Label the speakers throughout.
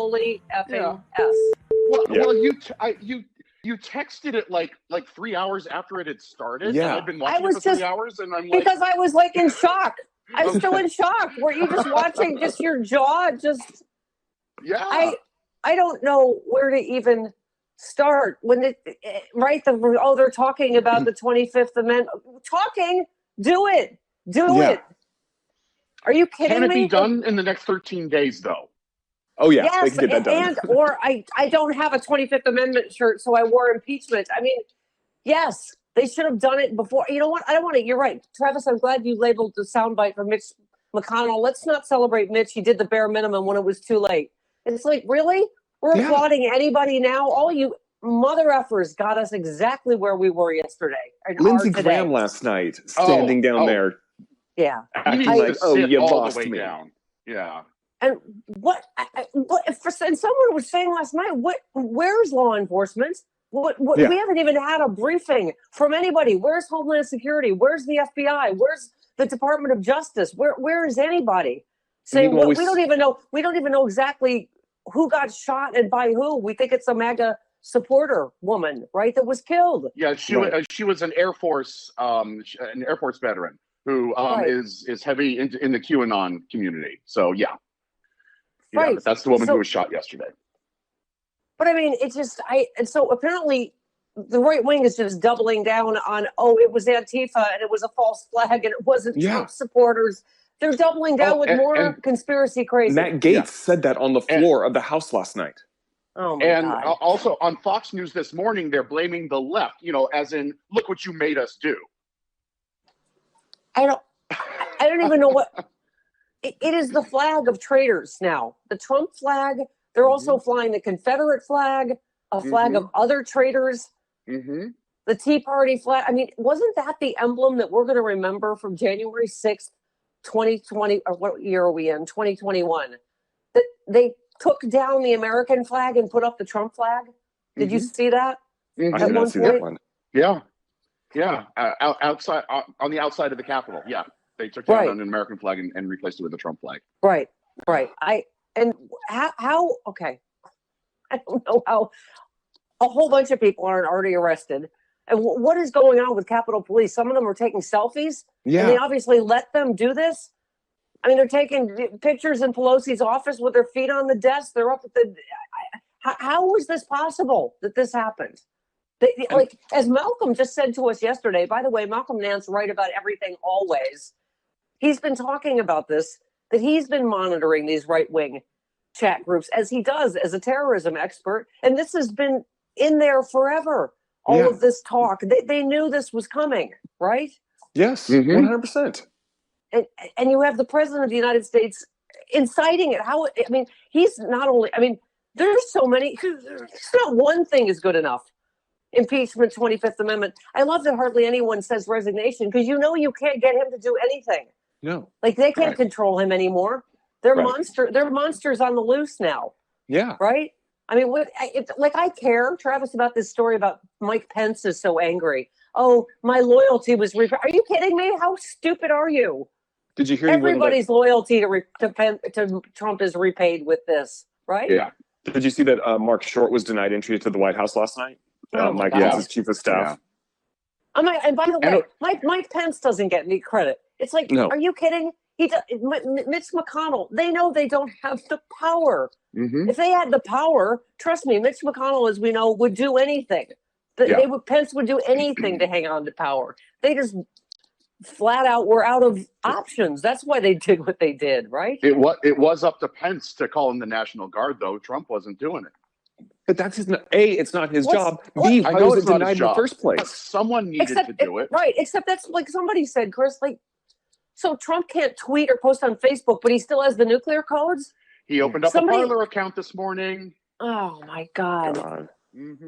Speaker 1: holy effing
Speaker 2: Yeah.
Speaker 1: S.
Speaker 2: Well, you texted it like 3 hours after it had started.
Speaker 3: Yeah.
Speaker 2: And I've been watching it for 3 hours, and I'm like,
Speaker 1: because I was like in shock. I'm still in shock. Were you just watching, just your jaw just?
Speaker 2: yeah.
Speaker 1: I don't know where to even start when they're talking about the 25th Amendment. Do it. Are you kidding me?
Speaker 2: Can it be done in the next 13 days, though?
Speaker 3: Oh, yeah.
Speaker 1: Yes,
Speaker 3: they can get that done.
Speaker 1: or I don't have a 25th Amendment shirt, so I wore impeachment. I mean, yes, they should have done it before. You know what? I don't want to. You're right, Travis. I'm glad you labeled the soundbite for Mitch McConnell. Let's not celebrate Mitch. He did the bare minimum when it was too late. It's like, really? We're applauding anybody now? All you mother effers got us exactly where we were yesterday.
Speaker 3: Lindsey Graham last night, standing down there.
Speaker 1: Yeah.
Speaker 3: Acting like, you lost me.
Speaker 2: Down. Yeah.
Speaker 1: And and someone was saying last night, where's law enforcement? We haven't even had a briefing from anybody. Where's Homeland Security? Where's the FBI? Where's the Department of Justice? Where is anybody? Saying we don't even know. We don't even know exactly who got shot and by who. We think it's a MAGA supporter woman, right, that was killed.
Speaker 2: Yeah, she was an Air Force veteran who is heavy in the QAnon community. So yeah,
Speaker 1: right.
Speaker 2: That's the woman who was shot yesterday.
Speaker 1: But I mean, it's just and so apparently the right wing is just doubling down on it was Antifa and it was a false flag and it wasn't Trump supporters. They're doubling down with more conspiracy crazy.
Speaker 3: Matt Gaetz said that on the floor of the House last night.
Speaker 1: Oh my God.
Speaker 2: Also on Fox News this morning, they're blaming the left, as in, look what you made us do.
Speaker 1: I don't even know what it is. The flag of traitors now. The Trump flag. They're also flying the Confederate flag, a flag of other traitors. The Tea Party flag. I mean, wasn't that the emblem that we're going to remember from January 6th, 2020, or what year are we in? 2021. That they took down the American flag and put up the Trump flag. Did you see that?
Speaker 3: I did not see that one.
Speaker 2: Yeah. Outside on the outside of the Capitol. Yeah, they took down an American flag and replaced it with a Trump flag.
Speaker 1: Right. How? Okay, I don't know how a whole bunch of people aren't already arrested. And what is going on with Capitol Police? Some of them are taking selfies. Yeah. And they obviously let them do this. I mean, they're taking pictures in Pelosi's office with their feet on the desk. They're up at the. How is this possible that this happened? Like, as Malcolm just said to us yesterday, by the way, Malcolm Nance right about everything always. He's been talking about this, that he's been monitoring these right-wing chat groups as he does as a terrorism expert. And this has been in there forever. All of this talk. They knew this was coming, right?
Speaker 3: Yes, 100%.
Speaker 1: And you have the president of the United States inciting it. He's not only, there's so many, it's not one thing is good enough. Impeachment, 25th Amendment. I love that hardly anyone says resignation because you can't get him to do anything.
Speaker 3: No.
Speaker 1: Like they can't control him anymore. They're monsters on the loose now.
Speaker 3: Yeah.
Speaker 1: Right? I mean, I care, Travis, about this story about Mike Pence is so angry. Oh, my loyalty was repaid. Are you kidding me? How stupid are you?
Speaker 3: Did you hear
Speaker 1: everybody's loyalty to Trump is repaid with this, right?
Speaker 3: Yeah. Did you see that Mark Short was denied entry to the White House last night? Mike Pence's chief of staff.
Speaker 1: Yeah. And by the way, Mike Pence doesn't get any credit. It's like, are you kidding? Mitch McConnell, they know they don't have the power. If they had the power, trust me, Mitch McConnell, as we know, would do anything. Pence would do anything to hang on to power. They just flat out were out of options. That's why they did what they did, right?
Speaker 2: It was up to Pence to call in the National Guard, though. Trump wasn't doing it.
Speaker 3: But that's it's not his job. B, why was it denied in the first place?
Speaker 2: But someone needed to do it.
Speaker 1: Right, except that's like somebody said, Chris, so Trump can't tweet or post on Facebook, but he still has the nuclear codes?
Speaker 2: He opened up a Parler account this morning.
Speaker 1: Oh, my God.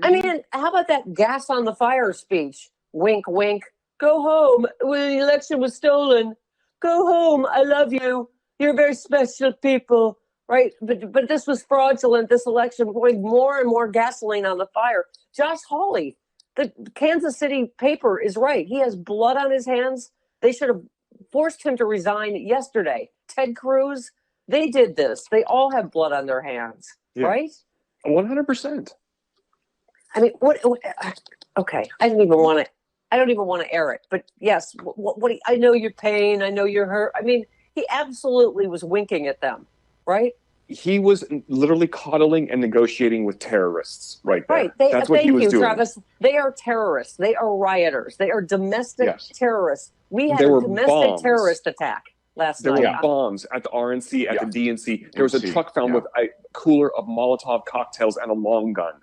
Speaker 1: I mean, how about that gas on the fire speech? Wink, wink. Go home. Well, the election was stolen. Go home. I love you. You're very special people. Right. But this was fraudulent, this election, pouring more and more gasoline on the fire. Josh Hawley, the Kansas City paper is right. He has blood on his hands. They should have forced him to resign yesterday. Ted Cruz, they did this. They all have blood on their hands. right?
Speaker 3: 100%.
Speaker 1: I mean, what? Okay, I don't even want to air it, but yes, I know your pain. I know you're hurt. I mean, he absolutely was winking at them, right?
Speaker 3: He was literally coddling and negotiating with terrorists right there.
Speaker 1: Right.
Speaker 3: That's what he was doing.
Speaker 1: Travis. They are terrorists. They are rioters. They are domestic terrorists. We had a domestic terrorist attack last night.
Speaker 3: There were bombs at the RNC, at the DNC. There was a truck found with a cooler of Molotov cocktails and a long gun.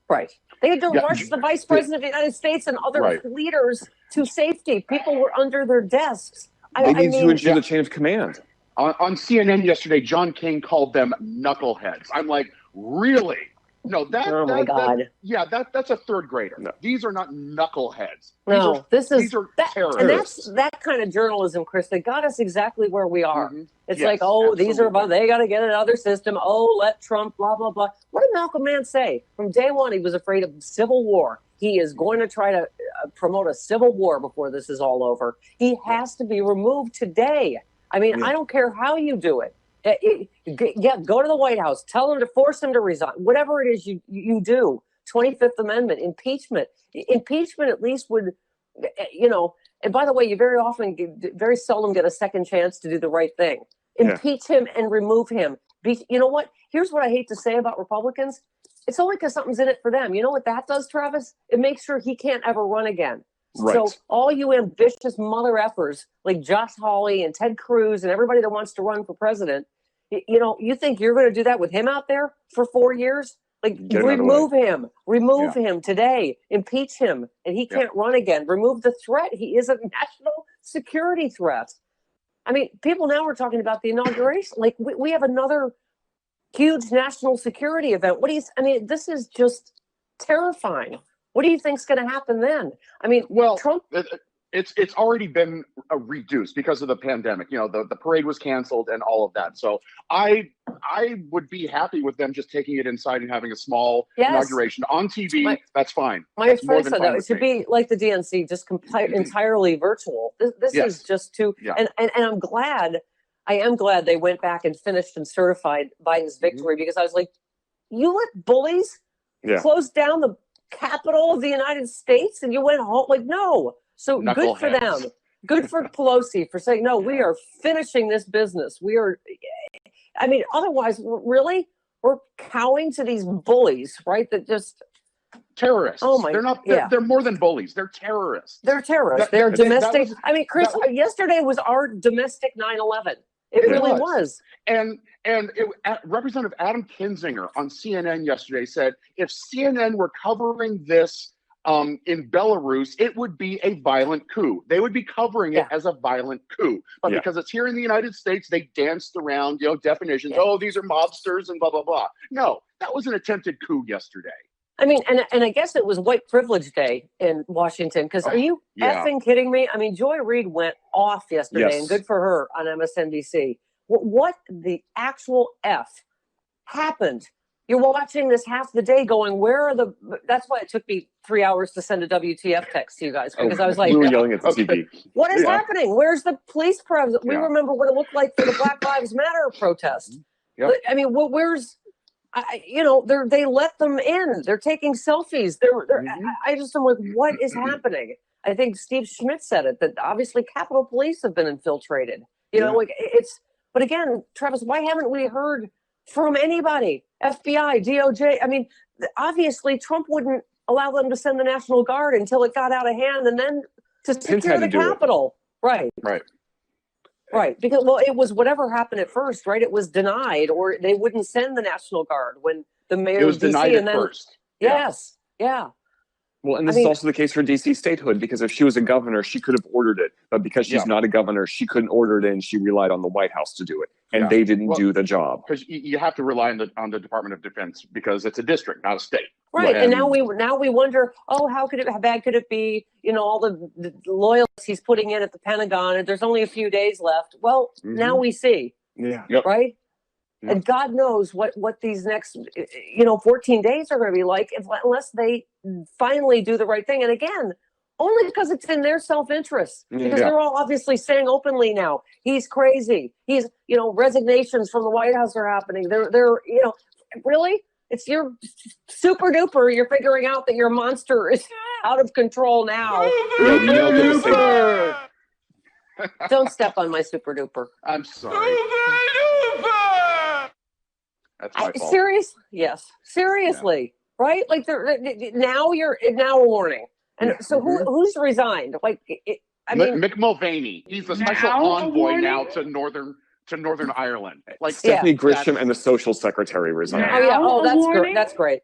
Speaker 1: Right. They had to rush the vice president of the United States and other leaders to safety. People were under their desks.
Speaker 3: They need to ensure the chain of command.
Speaker 2: On CNN yesterday, John King called them knuckleheads. I'm like, really? No, that's a third grader. No. These are not knuckleheads. These are terrorists.
Speaker 1: And that's that kind of journalism, Chris, that got us exactly where we are. It's like, these are about, they got to get another system. Let Trump, blah, blah, blah. What did Malcolm Nance say? From day one, he was afraid of civil war. He is going to try to promote a civil war before this is all over. He has to be removed today. I mean, I don't care how you do it. Go to the White House. Tell them to force him to resign. Whatever it is you do. 25th Amendment, impeachment. Impeachment at least would, and by the way, you very seldom get a second chance to do the right thing. Impeach him and remove him. You know what? Here's what I hate to say about Republicans. It's only because something's in it for them. You know what that does, Travis? It makes sure he can't ever run again. Right. So all you ambitious mother effers like Josh Hawley and Ted Cruz and everybody that wants to run for president, you think you're going to do that with him out there for 4 years? Like, remove him today, impeach him, and he can't run again. Remove the threat. He is a national security threat. I mean, people now are talking about the inauguration. Like, we have another huge national security event. This is just terrifying. What do you think's going to happen then? I mean, Trump.
Speaker 2: It's already been reduced because of the pandemic. The parade was canceled and all of that. So I would be happy with them just taking it inside and having a small inauguration on TV. That's fine.
Speaker 1: My advice, though, it should be like the DNC, just entirely virtual. This is just too. And I'm glad. I am glad they went back and finished and certified Biden's victory because I was like, you let bullies close down the Capitol of the United States and you went home? Like, no. So good for them. Good for Pelosi for saying, no, we are finishing this business. Otherwise, really, we're cowing to these bullies, right? That just
Speaker 2: terrorists. Oh my! They're not. They're more than bullies. They're terrorists.
Speaker 1: They're terrorists. They're domestic. Chris, yesterday was our domestic 9/11. It really was.
Speaker 2: And Representative Adam Kinzinger on CNN yesterday said, if CNN were covering this in Belarus, it would be a violent coup. They would be covering it as a violent coup. But because it's here in the United States, they danced around, definitions. Oh, these are mobsters and blah, blah, blah. No, that was an attempted coup yesterday.
Speaker 1: I mean, and I guess it was White Privilege Day in Washington, because are you effing kidding me? I mean, Joy Reid went off yesterday, and good for her on MSNBC. What the actual F happened? You're watching this half the day going, where are the... That's why it took me 3 hours to send a WTF text to you guys, because I was like...
Speaker 3: We were yelling at the TV.
Speaker 1: What is happening? Where's the police presence? We remember what it looked like for the Black Lives Matter protest. Yep. I mean, where's... they let them in. They're taking selfies. I just am like, what is happening? I think Steve Schmidt said it, that obviously Capitol Police have been infiltrated. But again, Travis, why haven't we heard from anybody? FBI, DOJ. I mean, obviously Trump wouldn't allow them to send the National Guard until it got out of hand, and then to secure the Capitol. Right. Because, it was whatever happened at first, right? It was denied, or they wouldn't send the National Guard when the mayor of DC
Speaker 2: denied at first.
Speaker 1: Yes. Yeah.
Speaker 3: Well, and this is also the case for DC statehood, because if she was a governor, she could have ordered it. But because she's not a governor, she couldn't order it in. She relied on the White House to do it. And they didn't do the job.
Speaker 2: Because you have to rely on the Department of Defense, because it's a district, not a state.
Speaker 1: Right. And now we wonder, how bad could it be? All the loyalists he's putting in at the Pentagon, and there's only a few days left. Well, now we see.
Speaker 3: Yeah.
Speaker 1: Right. Yeah. And God knows what these next, 14 days are going to be like, unless they finally do the right thing. And again, only because it's in their self-interest, because they're all obviously saying openly now, he's crazy. He's, resignations from the White House are happening. They're really, It's your super duper. You're figuring out that your monster is out of control now. Don't step on my super duper.
Speaker 2: I'm sorry. That's my fault.
Speaker 1: Seriously? Yes. Seriously. Yeah. Right? Like now a warning. And so who's resigned? Like I mean,
Speaker 2: Mick Mulvaney. He's the special envoy now to Northern Ireland. Like
Speaker 3: Stephanie Grisham and the social secretary resigned.
Speaker 1: Oh yeah. Oh, that's great. That's great.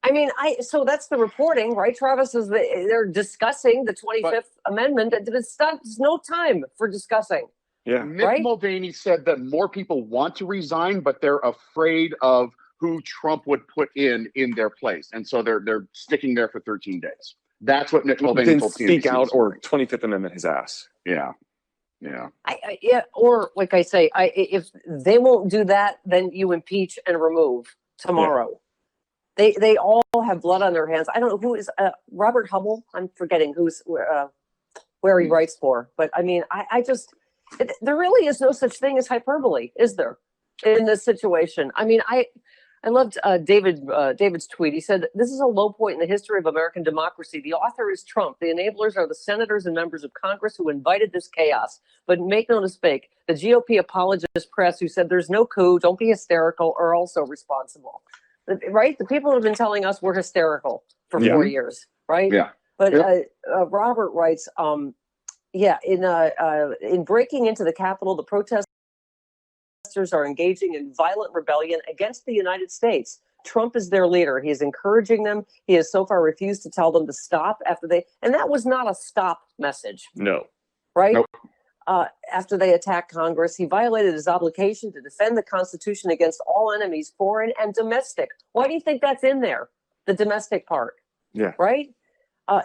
Speaker 1: I mean, so that's the reporting, right? Travis is they're discussing the 25th Amendment. There's no time for discussing.
Speaker 3: Yeah.
Speaker 2: Mick Mulvaney said that more people want to resign, but they're afraid of who Trump would put in their place, and so they're sticking there for 13 days. That's what Mick Mulvaney told CNBC.
Speaker 3: Speak out or 25th Amendment his ass.
Speaker 2: Yeah. Yeah.
Speaker 1: Or like I say, if they won't do that, then you impeach and remove tomorrow. Yeah. They all have blood on their hands. I don't know who is Robert Hubble. I'm forgetting where he writes for. But I mean, I just there really is no such thing as hyperbole, is there, in this situation? I mean, I loved David's tweet. He said, "This is a low point in the history of American democracy. The author is Trump. The enablers are the senators and members of Congress who invited this chaos. But make no mistake, the GOP apologist press who said there's no coup, don't be hysterical, are also responsible." Right? The people have been telling us we're hysterical for 4 years, right?
Speaker 2: Yeah.
Speaker 1: But Robert writes, in breaking into the Capitol, the protesters are engaging in violent rebellion against the United States. Trump is their leader. He is encouraging them. He has so far refused to tell them to stop and that was not a stop message.
Speaker 3: No.
Speaker 1: Right?
Speaker 2: Nope.
Speaker 1: After they attacked Congress, he violated his obligation to defend the Constitution against all enemies, foreign and domestic. Why do you think that's in there? The domestic part.
Speaker 3: Yeah.
Speaker 1: Right?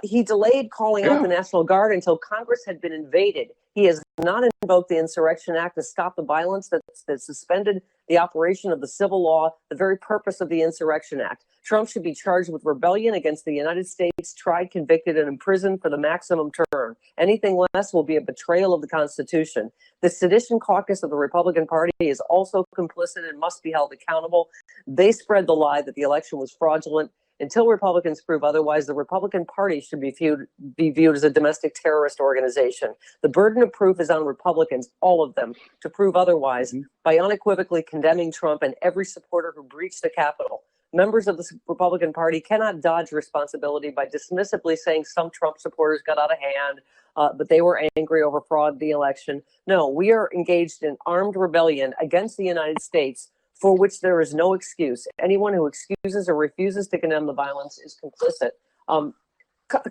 Speaker 1: He delayed calling out the National Guard until Congress had been invaded. He has not invoked the Insurrection Act to stop the violence that suspended the operation of the civil law, the very purpose of the Insurrection Act. Trump should be charged with rebellion against the United States, tried, convicted, and imprisoned for the maximum term. Anything less will be a betrayal of the Constitution. The sedition caucus of the Republican Party is also complicit and must be held accountable. They spread the lie that the election was fraudulent. Until Republicans prove otherwise, the Republican Party should be viewed as a domestic terrorist organization. The burden of proof is on Republicans, all of them, to prove otherwise by unequivocally condemning Trump and every supporter who breached the Capitol. Members of the Republican Party cannot dodge responsibility by dismissively saying some Trump supporters got out of hand, but they were angry over fraud in the election. No, we are engaged in armed rebellion against the United States, for which there is no excuse. Anyone who excuses or refuses to condemn the violence is complicit.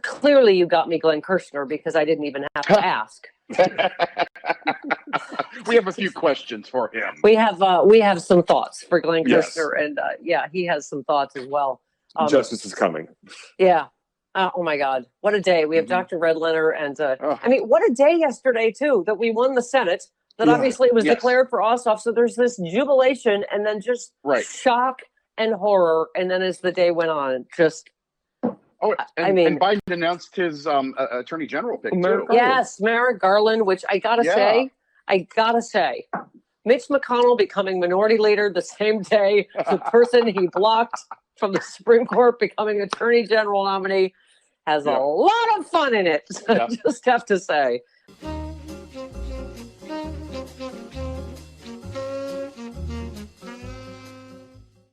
Speaker 1: Clearly, you got me, Glenn Kirshner, because I didn't even have to ask.
Speaker 2: We have a few questions for him.
Speaker 1: We have some thoughts for Glenn Kirshner, and he has some thoughts as well.
Speaker 3: Justice is coming.
Speaker 1: Yeah. Oh my God, what a day! We have Dr. Redlener, and I mean, what a day yesterday too that we won the Senate. That obviously was declared for Ossoff. So there's this jubilation and then just shock and horror. And then as the day went on, just...
Speaker 2: And Biden announced his attorney general pick too.
Speaker 1: Yes, Merrick Garland, which I gotta say, Mitch McConnell becoming minority leader the same day, the person he blocked from the Supreme Court becoming attorney general nominee has a lot of fun in it. I just have to say.